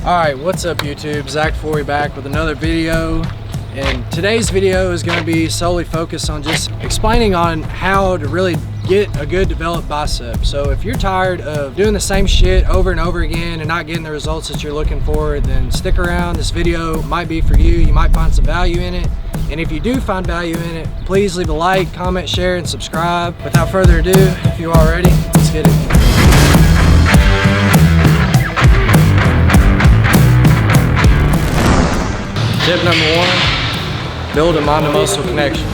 Alright, what's up YouTube? Zach Forey back with another video. And today's video is going to be solely focused on just explaining on how to really get a good developed bicep. So if you're tired of doing the same shit over and over again and not getting the results that you're looking for, then stick around. This video might be for you. You might find some value in it. And if you do find value in it, please leave a like, comment, share, and subscribe. Without further ado, if you are ready, let's get it. Tip number one, build a mind-to-muscle connection.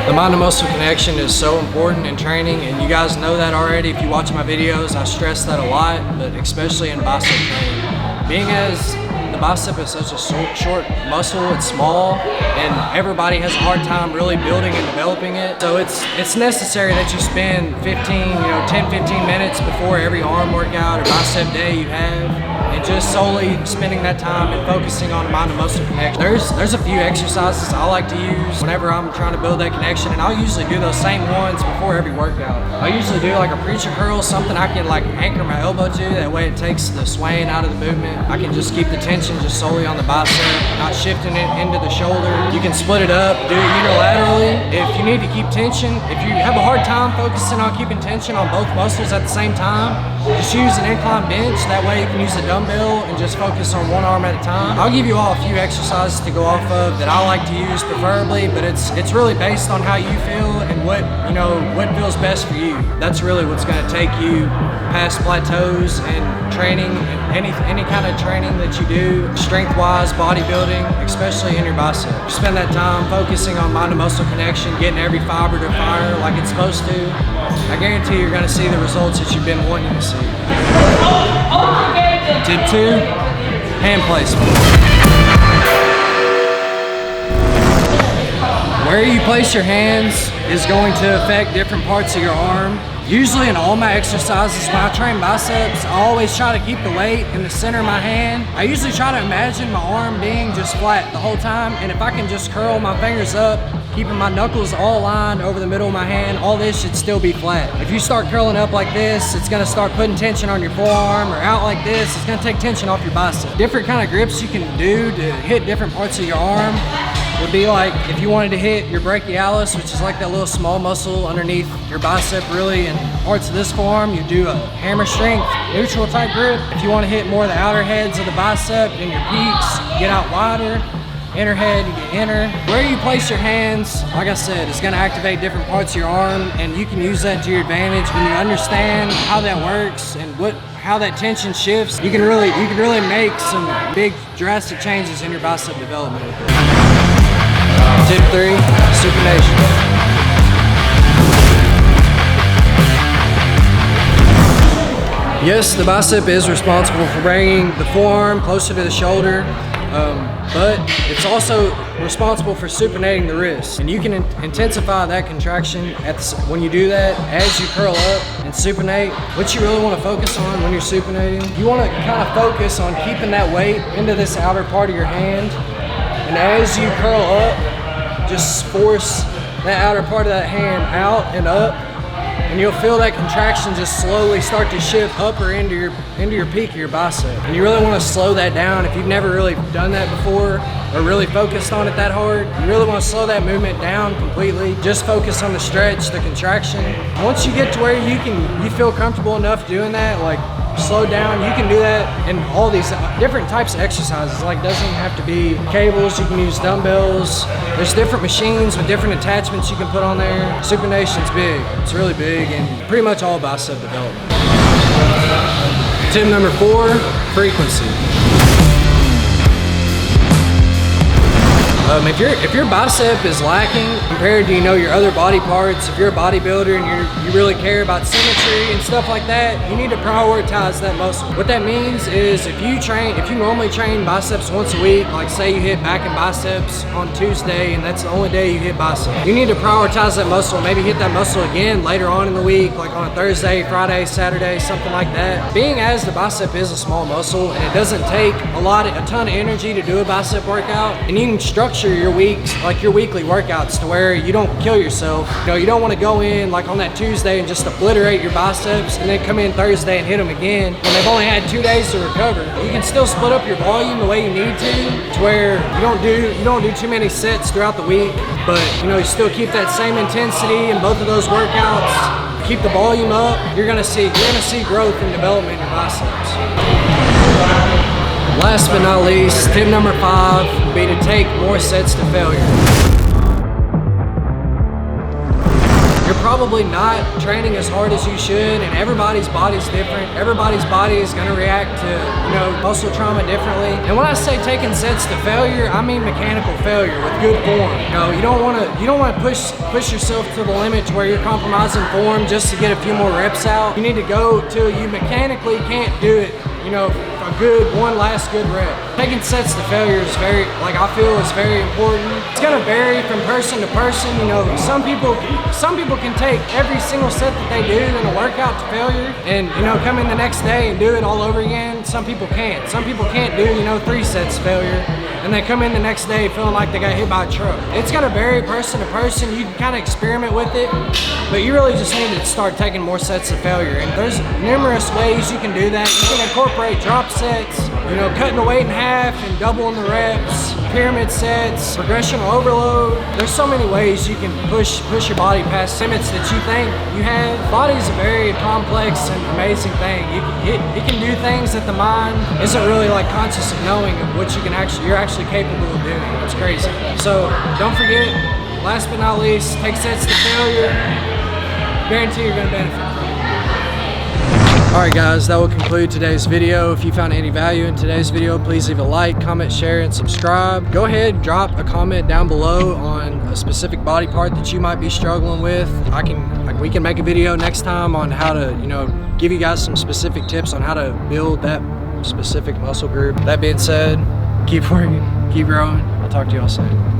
The mind-to-muscle connection is so important in training, and you guys know that already. If you watch my videos, I stress that a lot, but especially in bicep training. Being as the bicep is such a short muscle, it's small, and everybody has a hard time really building and developing it. So it's necessary that you spend 10-15 minutes before every arm workout or bicep day you have, and just solely spending that time and focusing on the mind-to-muscle connection. There's a few exercises I like to use whenever I'm trying to build that connection, and I'll usually do those same ones before every workout. I usually do like a preacher curl, something I can like anchor my elbow to, that way it takes the swaying out of the movement. I can just keep the tension just solely on the bicep, not shifting it into the shoulder. You can split it up, do it unilaterally. If you need to keep tension, if you have a hard time focusing on keeping tension on both muscles at the same time, just use an incline bench. That way you can use a dumbbell and just focus on one arm at a time. I'll give you all a few exercises to go off of that I like to use preferably, but it's really based on how you feel and what feels best for you. That's really what's going to take you past plateaus and training, any kind of training that you do, strength-wise, bodybuilding, especially in your bicep. You spend that time focusing on mind-to-muscle connection, getting every fiber to fire like it's supposed to. I guarantee you're going to see the results that you've been wanting to see. Tip 2, hand placement. Where you place your hands is going to affect different parts of your arm. Usually in all my exercises, when I train biceps, I always try to keep the weight in the center of my hand. I usually try to imagine my arm being just flat the whole time, and if I can just curl my fingers up, keeping my knuckles all aligned over the middle of my hand, all this should still be flat. If you start curling up like this, it's gonna start putting tension on your forearm, or out like this, it's gonna take tension off your bicep. Different kind of grips you can do to hit different parts of your arm would be like if you wanted to hit your brachialis, which is like that little small muscle underneath your bicep really, and parts of this forearm, you do a hammer strength, neutral type grip. If you want to hit more of the outer heads of the bicep and your peaks, get out wider. Inner head, you get inner. Where you place your hands, like I said, it's gonna activate different parts of your arm, and you can use that to your advantage when you understand how that works and how that tension shifts. You can really make some big drastic changes in your bicep development. Tip 3, supination. Yes, the bicep is responsible for bringing the forearm closer to the shoulder, but it's also responsible for supinating the wrist. And you can intensify that contraction when you do that as you curl up and supinate. What you really want to focus on when you're supinating, you want to kind of focus on keeping that weight into this outer part of your hand. And as you curl up, just force that outer part of that hand out and up, and you'll feel that contraction just slowly start to shift up or into your peak of your bicep. And you really want to slow that down. If you've never really done that before or really focused on it that hard, you really want to slow that movement down completely. Just focus on the stretch, the contraction. Once you get to where you feel comfortable enough doing that, like slow down, you can do that in all these different types of exercises. Like, doesn't have to be cables, you can use dumbbells. There's different machines with different attachments you can put on there. Supination's big, it's really big, and pretty much all bicep development. Tip number 4, frequency. If your bicep is lacking compared to your other body parts, if you're a bodybuilder and you really care about symmetry and stuff like that, you need to prioritize that muscle. What that means is if you normally train biceps once a week, like say you hit back and biceps on Tuesday and that's the only day you hit biceps, you need to prioritize that muscle. Maybe hit that muscle again later on in the week, like on a Thursday, Friday, Saturday, something like that. Being as the bicep is a small muscle and it doesn't take a ton of energy to do a bicep workout, and you can structure structure your weeks, like your weekly workouts, to where you don't kill yourself. You know, you don't want to go in like on that Tuesday and just obliterate your biceps and then come in Thursday and hit them again when they've only had 2 days to recover. You can still split up your volume the way you need to where you don't do too many sets throughout the week, but you know, you still keep that same intensity in both of those workouts. Keep the volume up. You're gonna see growth and development in your biceps. Last but not least, tip number 5 would be to take more sets to failure. You're probably not training as hard as you should, and everybody's body's different. Everybody's body is gonna react to, you know, muscle trauma differently. And when I say taking sets to failure, I mean mechanical failure with good form. You know, you don't wanna push yourself to the limit to where you're compromising form just to get a few more reps out. You need to go till you mechanically can't do it, you know, one last good rep. Taking sets to failure is I feel is very important. It's gonna vary from person to person. You know, some people can take every single set that they do in a workout to failure and, you know, come in the next day and do it all over again. Some people can't. Some people can't do, you know, 3 sets to failure and they come in the next day feeling like they got hit by a truck. It's gonna vary person to person. You can kind of experiment with it, but you really just need to start taking more sets to failure. And there's numerous ways you can do that. You can incorporate drop sets, you know, cutting the weight in half and doubling the reps, pyramid sets, progressional overload. There's so many ways you can push your body past limits that you think you have. Body's a very complex and amazing thing. It can do things that the mind isn't really like conscious of knowing of what you're actually capable of doing. It's crazy. So don't forget, last but not least, take sets to failure. Guarantee you're gonna benefit from it. Alright guys, that will conclude today's video. If you found any value in today's video, please leave a like, comment, share, and subscribe. Go ahead and drop a comment down below on a specific body part that you might be struggling with. We can make a video next time on how to, you know, give you guys some specific tips on how to build that specific muscle group. That being said, keep working, keep growing. I'll talk to y'all soon.